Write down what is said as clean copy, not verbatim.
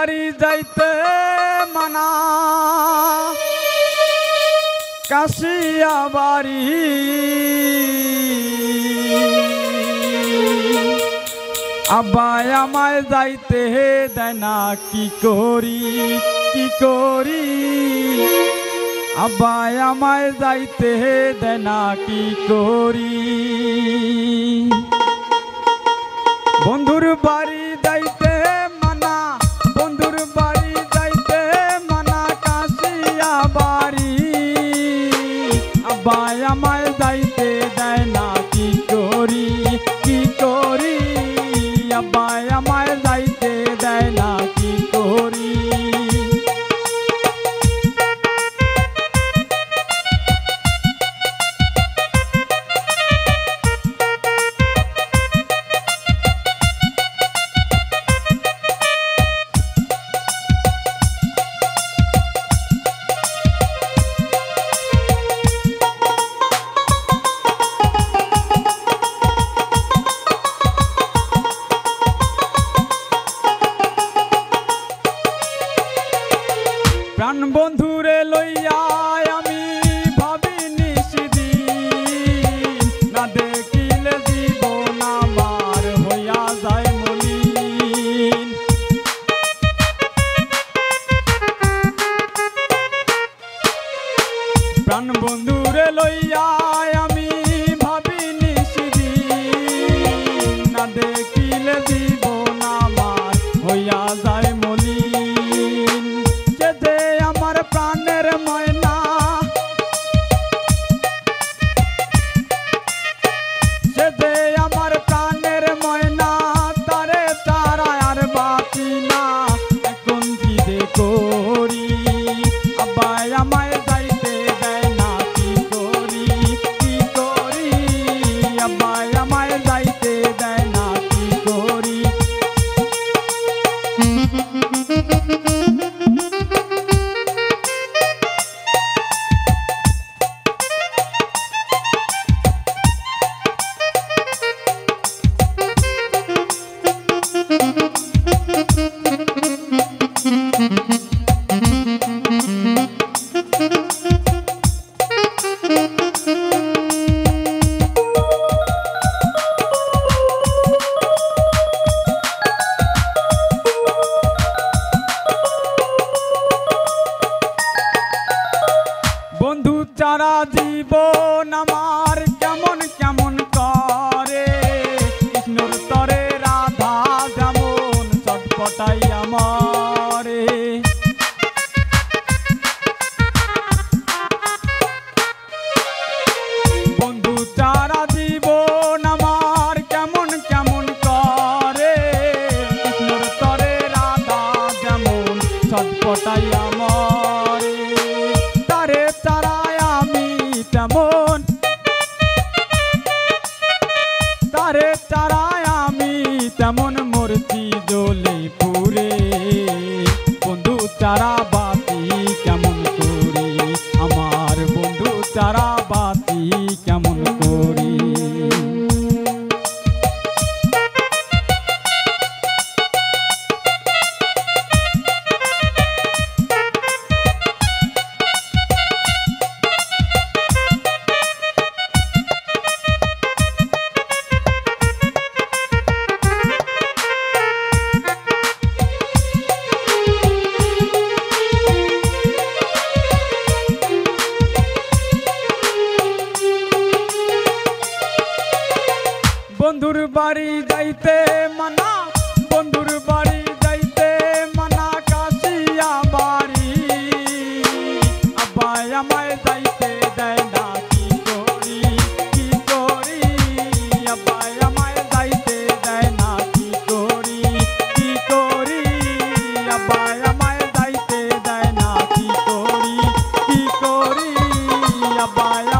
বাড়ি যাইতে মানা কাশিয়া বাড়ি আব্বাই আমায় যাইতে দেয় না কি করি আব্বাই আমায় যাইতে দেয় না কি করি বন্ধুর বাড়ি যাইতে মানা বন্ধুর বাড়ি যাইতে মানা কাশিয়া বাড়ি আব্বাই আমায় যাইতে দেয় না কি করি আব্বাই আমায় যাইতে দেয় না কি করি প্রাণ বন্ধুরে লইয়া আমি ভাবিনি সেদিন না দেখিলে জীবন আমার হইয়া যায় মলিন প্রাণ বন্ধুরে লইয়া আমি ভাবিনি সেদিন না দেখিলে জীবন আমার হইয়া যায় মলিন আমার প্রাণের ময়না সে যে আমার প্রাণের ময়না তারে তারা আর বাঁচি না এখন কি যে করি আব্বাই আমায় যাইতে দেয় না কি করি আব্বাই আমায় যাইতে দেয় না কি করি বন্ধু চারা জীবন আমার কেমন কেমন করে কৃষ্ণর তরে রাধা যেমন চটপটাই আমারে বন্ধু চারা জীবন আমার কেমন কেমন করে কৃষ্ণর তরে রাধা যেমন চটপটাই আমারে তারে চারায় আমি তেমন তারে চারায় আমি তেমন মরছি জ্বলে পুরে বন্ধু চারা বাতি কেমন করি আমার বন্ধু চারা বাতি কেমন করি বন্ধুর বাড়ি যাইতে মানা বন্ধুর বাড়ি যাইতে মানা কাশিয়া বাড়ি আব্বাই আমায় যাইতে দেয় না কি করি আব্বাই আমায় যাইতে দেয় না কি করি আব্বাই আমায় যাইতে দেয় না কি করি আব্বাই